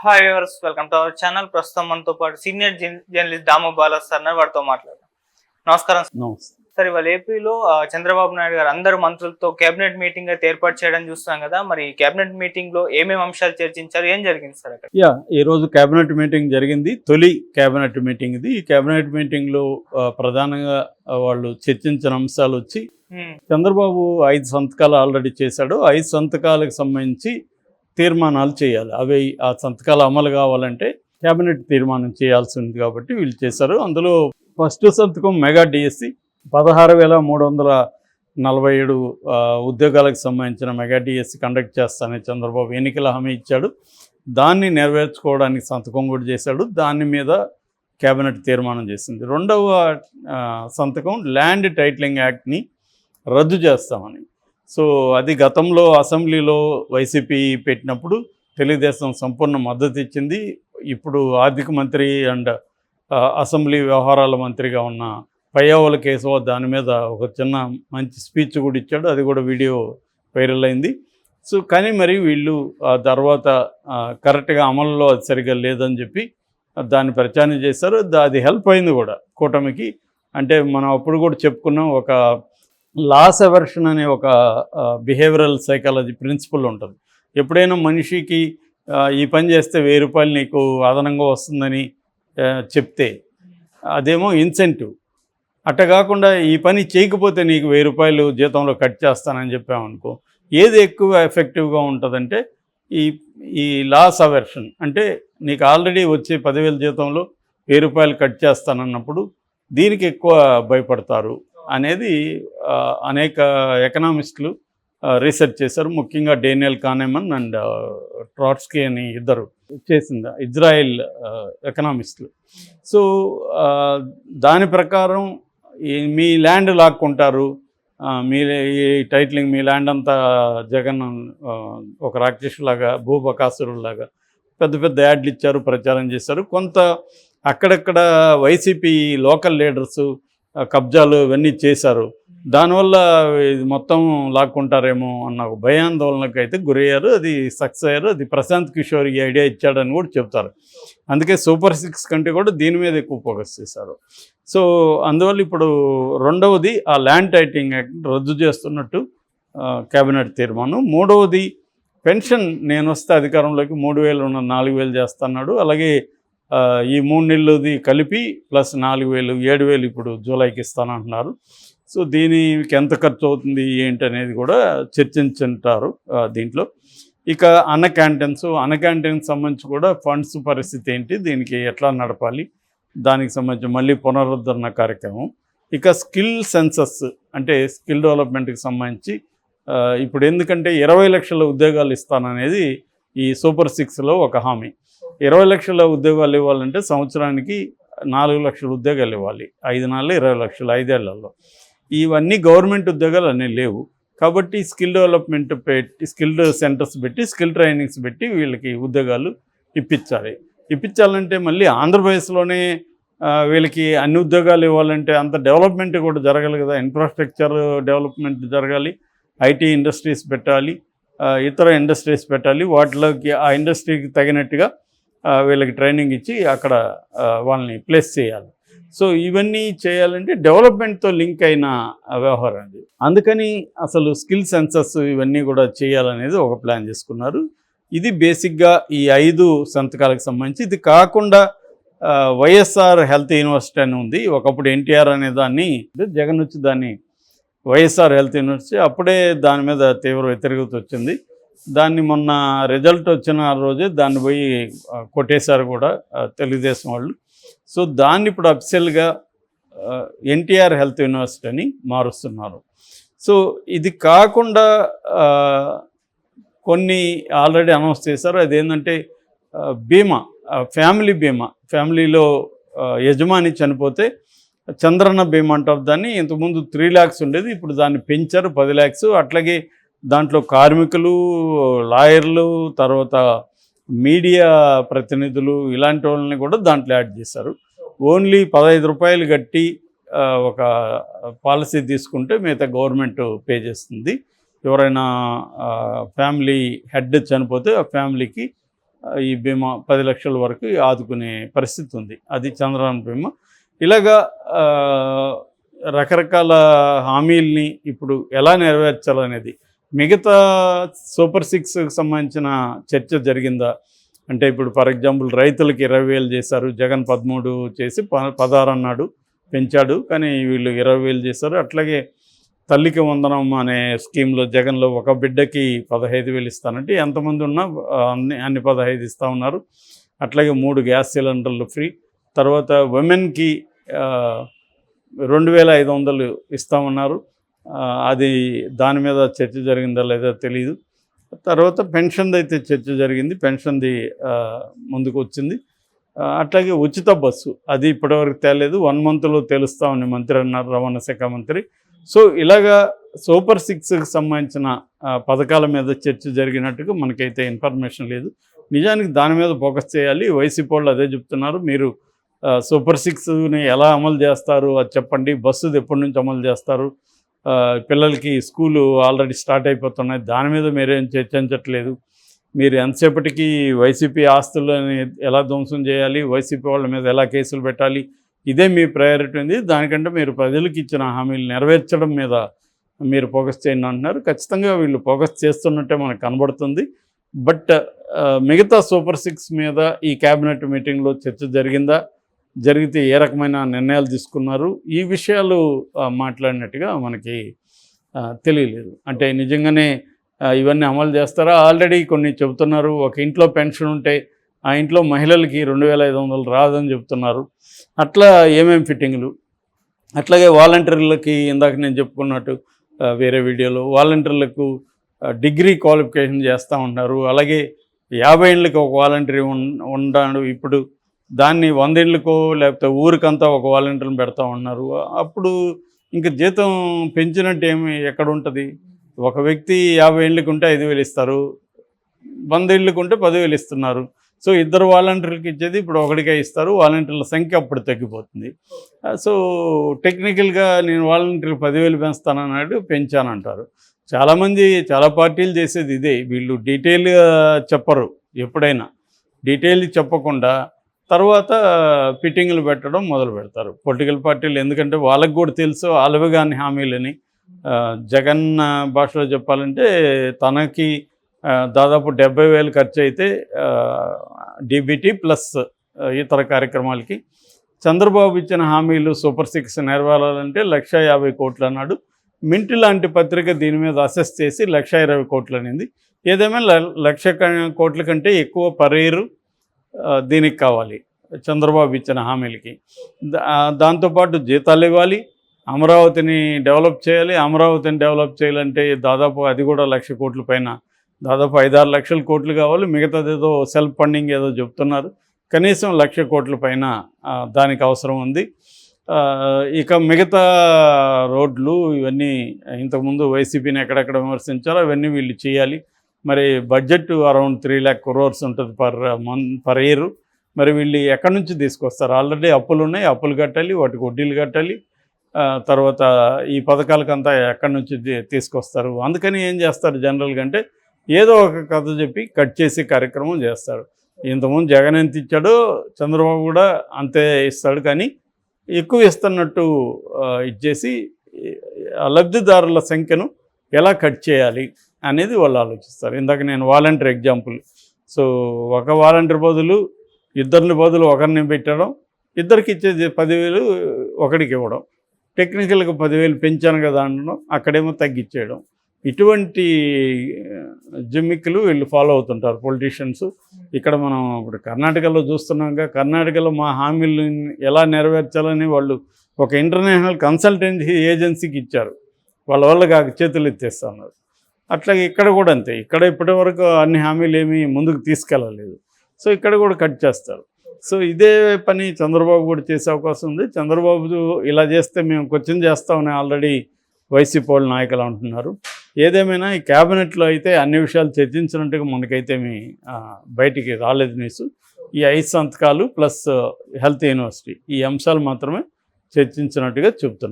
Hi viewers, welcome to our channel. ప్రస్తుతం మనతో పాటు సీనియర్ జర్నలిస్ట్ దాము బాలా సార్ ఉన్నారు. వారితో మాట్లాడదాం. నమస్కారం నమస్తే. సార్. ఇవాళ ఏపీలో చంద్రబాబు నాయుడు గారు అందరు మంత్రులతో కేబినెట్ మీటింగ్ అయితే ఏర్పాటు చేయడం చూస్తాం కదా. మరి కేబినెట్ మీటింగ్ లో ఏమేమి అంశాలు చర్చించారు, ఏం జరిగింది సార్ అక్కడ? ఈ రోజు కేబినెట్ మీటింగ్ జరిగింది. తొలి కేబినెట్ మీటింగ్ ఇది. ఈ కేబినెట్ మీటింగ్ లో ప్రధానంగా వాళ్ళు చర్చించిన అంశాలు వచ్చి, చంద్రబాబు 5 సంతకాలు ఆల్రెడీ చేశాడు. 5 సంతకాలకు సంబంధించి తీర్మానాలు చేయాలి. అవి ఆ సంతకాలు అమలు కావాలంటే కేబినెట్ తీర్మానం చేయాల్సి ఉంది కాబట్టి వీళ్ళు చేశారు. అందులో ఫస్ట్ సంతకం మెగా డిఎస్సి 16,347 ఉద్యోగాలకు సంబంధించిన మెగా డిఎస్సి కండక్ట్ చేస్తానని చంద్రబాబు ఎన్నికల హామీ ఇచ్చాడు. దాన్ని నెరవేర్చుకోవడానికి సంతకం కూడా చేశాడు. దాని మీద కేబినెట్ తీర్మానం చేసింది. రెండవ సంతకం ల్యాండ్ టైటిలింగ్ యాక్ట్ని రద్దు చేస్తామని. సో అది గతంలో అసెంబ్లీలో వైసీపీ పెట్టినప్పుడు తెలుగుదేశం సంపూర్ణ మద్దతు ఇచ్చింది. ఇప్పుడు ఆర్థిక మంత్రి అండ్ అసెంబ్లీ వ్యవహారాల మంత్రిగా ఉన్న పయ్యావుల కేశవ దాని మీద ఒక చిన్న మంచి స్పీచ్ కూడా ఇచ్చాడు. అది కూడా వీడియో వైరల్ అయింది. సో కానీ మరి వీళ్ళు ఆ తర్వాత కరెక్ట్గా అమలులో అది సరిగ్గా లేదని చెప్పి దాన్ని ప్రచారం చేశారు. అది హెల్ప్ అయింది కూడా కూటమికి. అంటే మనం అప్పుడు కూడా చెప్పుకున్నాం, ఒక లాస్ అవర్షన్ అనే ఒక బిహేవియరల్ సైకాలజీ ప్రిన్సిపల్ ఉంటుంది. ఎప్పుడైనా మనిషికి ఈ పని చేస్తే 1000 రూపాయలు నీకు అదనంగా వస్తుందని చెప్తే అదేమో ఇన్సెంటివ్. అట్ట కాకుండా ఈ పని చేయకపోతే నీకు 1000 రూపాయలు జీతంలో కట్ చేస్తానని చెప్పామనుకో, ఏది ఎక్కువ ఎఫెక్టివ్గా ఉంటుందంటే ఈ లాస్ అవర్షన్. అంటే నీకు ఆల్రెడీ వచ్చే 10,000 జీతంలో 1000 రూపాయలు కట్ చేస్తానన్నప్పుడు దీనికి ఎక్కువ భయపడతారు అనేది అనేక ఎకనామిస్టులు రీసెర్చ్ చేశారు. ముఖ్యంగా డేనియల్ కానెమన్ అండ్ ట్రాట్స్కీ అని ఇద్దరు చేసింది, ఇజ్రాయెల్ ఎకనామిస్టులు. సో దాని ప్రకారం మీ ల్యాండ్ లాక్కుంటారు, మీ ఈ టైటిలింగ్, మీ ల్యాండ్ అంతా జగన్ ఒక రాక్షసులాగా, భూబకాసురులాగా పెద్ద పెద్ద యాడ్లు ఇచ్చారు, ప్రచారం చేశారు. కొంత అక్కడక్కడ వైసీపీ లోకల్ లీడర్సు కబ్జాలు ఇవన్నీ చేశారు. దానివల్ల ఇది మొత్తం లాక్కుంటారేమో అన్న ఒక భయాందోళనకు అయితే గురయ్యారు. అది సక్సెస్ అయ్యారు. అది ప్రశాంత్ కిషోర్ ఈ ఐడియా ఇచ్చాడని కూడా చెప్తారు. అందుకే సూపర్ 6 కంటే కూడా దీని మీద ఎక్కువ ఫోకస్ చేశారు. సో అందువల్ల ఇప్పుడు రెండవది ఆ ల్యాండ్ టైటిలింగ్ యాక్ట్ రద్దు చేస్తున్నట్టు కేబినెట్ తీర్మానం. మూడవది పెన్షన్, నేను వస్తే అధికారంలోకి 3,000 ఉన్న 4,000 చేస్తున్నాడు. అలాగే ఈ 3 నెలలది కలిపి ప్లస్ 4,000, 7,000 ఇప్పుడు జూలైకి ఇస్తానంటున్నారు. సో దీనికి ఎంత ఖర్చు అవుతుంది ఏంటి అనేది కూడా చర్చించుంటారు దీంట్లో. ఇక అన్న క్యాంటీన్స్ సంబంధించి కూడా ఫండ్స్ పరిస్థితి ఏంటి, దీనికి ఎట్లా నడపాలి, దానికి సంబంధించి మళ్ళీ పునరుద్ధరణ కార్యక్రమం. ఇక స్కిల్ సెన్సస్ అంటే స్కిల్ డెవలప్మెంట్కి సంబంధించి ఇప్పుడు ఎందుకంటే 20 లక్షల ఉద్యోగాలు ఇస్తాననేది ఈ సూపర్ 6లో ఒక హామీ. 20 లక్షల ఉద్యోగాలు ఇవ్వాలంటే సంవత్సరానికి 4 లక్షల ఉద్యోగాలు ఇవ్వాలి. 5 నెలలు 20 లక్షలు, 5 ఏళ్లలో. ఇవన్నీ గవర్నమెంట్ ఉద్యోగాలు అన్నీ లేవు. కాబట్టి స్కిల్ డెవలప్మెంట్ పెట్టి, స్కిల్ సెంటర్స్ పెట్టి, స్కిల్ ట్రైనింగ్స్ పెట్టి వీళ్ళకి ఉద్యోగాలు ఇప్పించాలంటే మళ్ళీ ఆంధ్రప్రదేశ్లోనే వీళ్ళకి అన్ని ఉద్యోగాలు ఇవ్వాలంటే అంత డెవలప్మెంట్ కూడా జరగాలి కదా. ఇన్ఫ్రాస్ట్రక్చర్ డెవలప్మెంట్ జరగాలి, ఐటీ ఇండస్ట్రీస్ పెట్టాలి, ఇతర ఇండస్ట్రీస్ పెట్టాలి. వాటిలోకి ఆ ఇండస్ట్రీకి తగినట్టుగా వీళ్ళకి ట్రైనింగ్ ఇచ్చి అక్కడ వాళ్ళని ప్లేస్ చేయాలి. సో ఇవన్నీ చేయాలంటే డెవలప్మెంట్తో లింక్ అయిన వ్యవహారం అది. అందుకని అసలు స్కిల్ సెన్సస్ ఇవన్నీ కూడా చేయాలనేది ఒక ప్లాన్ చేసుకున్నారు. ఇది బేసిక్గా ఈ 5 సంతకాలకు సంబంధించి. ఇది కాకుండా వైఎస్ఆర్ హెల్త్ యూనివర్సిటీ అని ఉంది. ఒకప్పుడు ఎన్టీఆర్ అనే దాన్ని, జగన్ వచ్చి దాన్ని వైఎస్ఆర్ హెల్త్ యూనివర్సిటీ, అప్పుడే దాని మీద తీవ్ర వ్యతిరేకత వచ్చింది. దాన్ని మొన్న రిజల్ట్ వచ్చిన రోజే దాన్ని పోయి కొట్టేశారు కూడా తెలుగుదేశం వాళ్ళు. సో దాన్ని ఇప్పుడు అఫీషియల్గా ఎన్టీఆర్ హెల్త్ యూనివర్సిటీ అని మారుస్తున్నారు. సో ఇది కాకుండా కొన్ని ఆల్రెడీ అనౌన్స్ చేశారు. అదేంటంటే బీమా, ఫ్యామిలీ బీమా. ఫ్యామిలీలో యజమాని చనిపోతే చంద్రన్న బీమా అంటారు దాన్ని. ఇంతకుముందు 3 lakhs ఉండేది, ఇప్పుడు దాన్ని పెంచారు 10 lakhs. అట్లాగే దాంట్లో కార్మికులు, లాయర్లు, తర్వాత మీడియా ప్రతినిధులు, ఇలాంటి వాళ్ళని కూడా దాంట్లో యాడ్ చేశారు. ఓన్లీ 15 రూపాయలు కట్టి ఒక పాలసీ తీసుకుంటే మిగతా గవర్నమెంట్ పే చేస్తుంది. ఎవరైనా ఫ్యామిలీ హెడ్ చనిపోతే ఆ ఫ్యామిలీకి ఈ బీమా 10 లక్షల వరకు ఆదుకునే పరిస్థితి ఉంది. అది చంద్రబాబు బీమా. ఇలాగా రకరకాల హామీల్ని ఇప్పుడు ఎలా నెరవేర్చాలనేది మిగతా సూపర్ 6కి సంబంధించిన చర్చ జరిగిందా అంటే ఇప్పుడు ఫర్ ఎగ్జాంపుల్ రైతులకి 20,000 చేశారు, జగన్ 13 చేసి 16 అన్నాడు, పెంచాడు, కానీ వీళ్ళు 20,000 చేశారు. అట్లాగే తల్లికి వందనం అనే స్కీమ్లో జగన్లో ఒక బిడ్డకి 15,000 ఇస్తానంటే ఎంతమంది ఉన్నా అన్ని 15 ఇస్తూ ఉన్నారు. అట్లాగే 3 గ్యాస్ సిలిండర్లు ఫ్రీ. తర్వాత ఉమెన్కి 2,500 ఇస్తామన్నారు. అది దాని మీద చర్చ జరిగిందా లేదా తెలియదు. తర్వాత పెన్షన్ది అయితే చర్చ జరిగింది, పెన్షన్ది ముందుకు వచ్చింది. అట్లాగే ఉచిత బస్సు అది ఇప్పటివరకు తేలేదు, 1 మంత్లో తెలుస్తామని మంత్రి అన్నారు, రవాణా శాఖ మంత్రి. సో ఇలాగా సూపర్ 6కి సంబంధించిన పథకాల మీద చర్చ జరిగినట్టుగా మనకైతే ఇన్ఫర్మేషన్ లేదు. నిజానికి దాని మీద ఫోకస్ చేయాలి. వైసీపీ వాళ్ళు అదే చెప్తున్నారు, మీరు సూపర్ 6ని ఎలా అమలు చేస్తారు అది చెప్పండి, బస్సుది ఎప్పటి నుంచి అమలు చేస్తారు, పిల్లలకి స్కూలు ఆల్రెడీ స్టార్ట్ అయిపోతున్నాయి, దాని మీద మీరేం చర్చించట్లేదు, మీరు ఎంతసేపటికి వైసీపీ ఆస్తులని ఎలా ధ్వంసం చేయాలి, వైసీపీ వాళ్ళ మీద ఎలా కేసులు పెట్టాలి, ఇదే మీ ప్రయారిటీ ఉంది, దానికంటే మీరు ప్రజలకు ఇచ్చిన హామీలు నెరవేర్చడం మీద మీరు ఫోకస్ చేయండి అంటున్నారు. ఖచ్చితంగా వీళ్ళు ఫోకస్ చేస్తున్నట్టే మనకు కనబడుతుంది. బట్ మిగతా సూపర్ 6 మీద ఈ క్యాబినెట్ మీటింగ్లో చర్చ జరిగిందా, జరిగితే ఏ రకమైన నిర్ణయాలు తీసుకున్నారు, ఈ విషయాలు మాట్లాడినట్టుగా మనకి తెలియలేదు. అంటే నిజంగానే ఇవన్నీ అమలు చేస్తారా? ఆల్రెడీ కొన్ని చెబుతున్నారు, ఒక ఇంట్లో పెన్షన్ ఉంటే ఆ ఇంట్లో మహిళలకి 2,500 రాదని చెప్తున్నారు. అట్లా ఏమేమి ఫిట్టింగ్లు. అట్లాగే వాలంటీర్లకి ఇందాక నేను చెప్పుకున్నట్టు వేరే వీడియోలో వాలంటీర్లకు డిగ్రీ క్వాలిఫికేషన్ చేస్తూ ఉంటారు. అలాగే 50 ఏళ్ళకి ఒక వాలంటీర్ ఉన్నాడు, ఇప్పుడు దాన్ని 100 ఏళ్ళకో లేకపోతే ఊరికంతా ఒక వాలంటీర్ని పెడతా ఉన్నారు. అప్పుడు ఇంకా జీతం పెంచినట్టు ఎక్కడ ఉంటుంది? ఒక వ్యక్తి 50 ఏళ్ళకి ఉంటే 5,000 ఇస్తారు, 100 ఏళ్ళకి ఉంటే 10,000 ఇస్తున్నారు. సో 2 వాలంటీర్లకు ఇచ్చేది ఇప్పుడు ఒకటికే ఇస్తారు, వాలంటీర్ల సంఖ్య అప్పుడు తగ్గిపోతుంది. సో టెక్నికల్గా నేను వాలంటీర్లు 10,000 పెంచుతానన్నాడు, పెంచానంటారు. చాలామంది చాలా పార్టీలు చేసేది ఇదే, వీళ్ళు డీటెయిల్గా చెప్పరు, ఎప్పుడైనా డీటెయిల్ చెప్పకుండా తర్వాత ఫిట్టింగ్లు పెట్టడం మొదలు పెడతారు పొలిటికల్ పార్టీలు. ఎందుకంటే వాళ్ళకు కూడా తెలుసు అలవగాని హామీలని. జగన్ భాషలో చెప్పాలంటే తనకి దాదాపు 70,000 ఖర్చు అయితే డీబీటీ ప్లస్ ఇతర కార్యక్రమాలకి. చంద్రబాబు ఇచ్చిన హామీలు సూపర్ 6 నెరవేరాలంటే 1,50 కోట్లు అన్నాడు. మింటి లాంటి పత్రిక దీని మీద అసెస్ చేసి 1,20 కోట్లు అనింది. ఏదేమైనా 1,00,000 కోట్ల కంటే ఎక్కువ పర్ ఇయర్ దీనికి కావాలి చంద్రబాబు ఇచ్చిన హామీలకి. దాంతోపాటు జీతాలు ఇవ్వాలి, అమరావతిని డెవలప్ చేయాలి. అమరావతిని డెవలప్ చేయాలంటే దాదాపు అది కూడా 1,00,000 కోట్ల పైన, దాదాపు 5-6 లక్షల కోట్లు కావాలి. మిగతాది ఏదో సెల్ఫ్ ఫండింగ్ ఏదో చెప్తున్నారు, కనీసం 1,00,000 కోట్ల పైన దానికి అవసరం ఉంది. ఇక మిగతా రోడ్లు ఇవన్నీ ఇంతకుముందు వైసీపీని ఎక్కడెక్కడ విమర్శించారో అవన్నీ వీళ్ళు చేయాలి. మరి బడ్జెట్ అరౌండ్ 3 lakh crores ఉంటుంది పర్ ఇయర్. మరి వీళ్ళు ఎక్కడి నుంచి తీసుకొస్తారు? ఆల్రెడీ అప్పులు ఉన్నాయి, అప్పులు కట్టాలి, వాటికి వడ్డీలు కట్టాలి. తర్వాత ఈ పథకాలకంతా ఎక్కడి నుంచి తీసుకొస్తారు? అందుకని ఏం చేస్తారు జనరల్గా అంటే ఏదో ఒక కథ చెప్పి కట్ చేసి కార్యక్రమం చేస్తారు. ఇంతకుముందు జగన్ ఎంత ఇచ్చాడో చంద్రబాబు కూడా అంతే ఇస్తాడు, కానీ ఎక్కువ ఇస్తున్నట్టు ఇచ్చేసి లబ్ధిదారుల సంఖ్యను ఎలా కట్ చేయాలి అనేది వాళ్ళు ఆలోచిస్తారు. ఇందాక నేను వాలంటీర్ ఎగ్జాంపుల్. సో ఒక వాలంటీర్ బదులు 2 బదులు ఒకరిని పెట్టడం, 2కి ఇచ్చేది 10,000 ఒకడికి ఇవ్వడం, టెక్నికల్గా 10,000 పెంచాను కదా అనడం, అక్కడేమో తగ్గించేయడం. ఇటువంటి జిమ్మిక్కులు వీళ్ళు ఫాలో అవుతుంటారు పొలిటీషియన్స్. ఇక్కడ మనం ఇప్పుడు కర్ణాటకలో చూస్తున్నాంగా, కర్ణాటకలో మా హామీలు ఎలా నెరవేర్చాలని వాళ్ళు ఒక ఇంటర్నేషనల్ కన్సల్టెన్సీ ఏజెన్సీకి ఇచ్చారు, వాళ్ళకి చేతులు ఎత్తేస్తున్నారు. అట్లాగే ఇక్కడ కూడా అంతే, ఇక్కడ ఇప్పటి వరకు అన్ని హామీలు ఏమీ ముందుకు తీసుకెళ్ళలేదు. సో ఇక్కడ కూడా కట్ చేస్తారు. సో ఇదే పని చంద్రబాబు కూడా చేసే అవకాశం ఉంది. చంద్రబాబు ఇలా చేస్తే మేము క్వశ్చన్ చేస్తామని ఆల్రెడీ వైసీపీ వాళ్ళ నాయకులు అంటున్నారు. ఏదేమైనా ఈ క్యాబినెట్లో అయితే అన్ని విషయాలు చర్చించినట్టుగా మనకైతే బయటికి రాలేదు న్యూస్. ఈ 5 సంతకాలు ప్లస్ హెల్త్ యూనివర్సిటీ ఈ అంశాలు మాత్రమే చర్చించినట్టుగా చెబుతున్నారు.